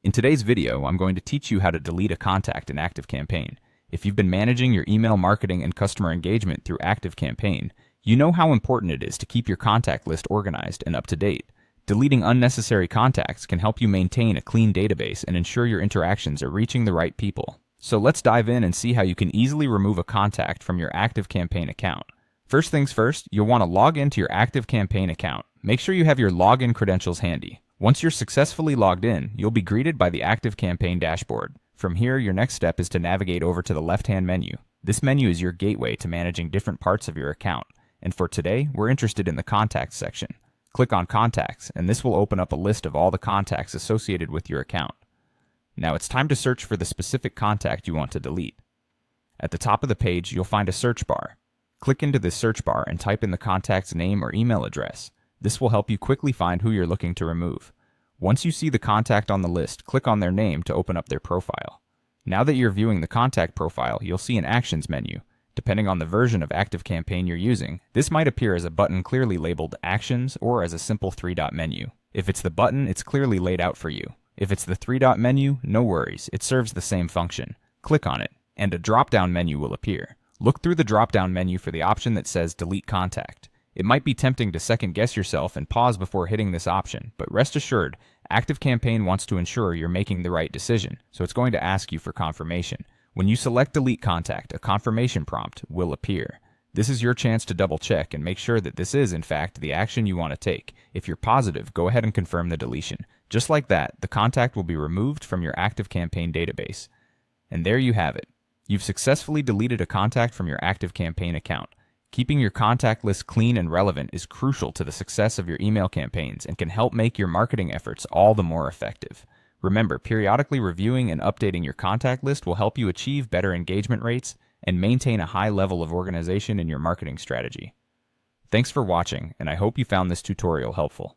In today's video, I'm going to teach you how to delete a contact in ActiveCampaign. If you've been managing your email marketing and customer engagement through ActiveCampaign, you know how important it is to keep your contact list organized and up to date. Deleting unnecessary contacts can help you maintain a clean database and ensure your interactions are reaching the right people. So let's dive in and see how you can easily remove a contact from your ActiveCampaign account. First things first, you'll want to log into your ActiveCampaign account. Make sure you have your login credentials handy. Once you're successfully logged in, you'll be greeted by the ActiveCampaign dashboard. From here, your next step is to navigate over to the left-hand menu. This menu is your gateway to managing different parts of your account. And for today, we're interested in the Contacts section. Click on Contacts, and this will open up a list of all the contacts associated with your account. Now it's time to search for the specific contact you want to delete. At the top of the page, you'll find a search bar. Click into this search bar and type in the contact's name or email address. This will help you quickly find who you're looking to remove. Once you see the contact on the list, click on their name to open up their profile. Now that you're viewing the contact profile, you'll see an Actions menu. Depending on the version of ActiveCampaign you're using, this might appear as a button clearly labeled Actions or as a simple three-dot menu. If it's the button, it's clearly laid out for you. If it's the three-dot menu, no worries, it serves the same function. Click on it, and a drop-down menu will appear. Look through the drop-down menu for the option that says Delete Contact. It might be tempting to second-guess yourself and pause before hitting this option, but rest assured, ActiveCampaign wants to ensure you're making the right decision, so it's going to ask you for confirmation. When you select Delete Contact, a confirmation prompt will appear. This is your chance to double-check and make sure that this is, in fact, the action you want to take. If you're positive, go ahead and confirm the deletion. Just like that, the contact will be removed from your ActiveCampaign database. And there you have it. You've successfully deleted a contact from your ActiveCampaign account. Keeping your contact list clean and relevant is crucial to the success of your email campaigns and can help make your marketing efforts all the more effective. Remember, periodically reviewing and updating your contact list will help you achieve better engagement rates and maintain a high level of organization in your marketing strategy. Thanks for watching, and I hope you found this tutorial helpful.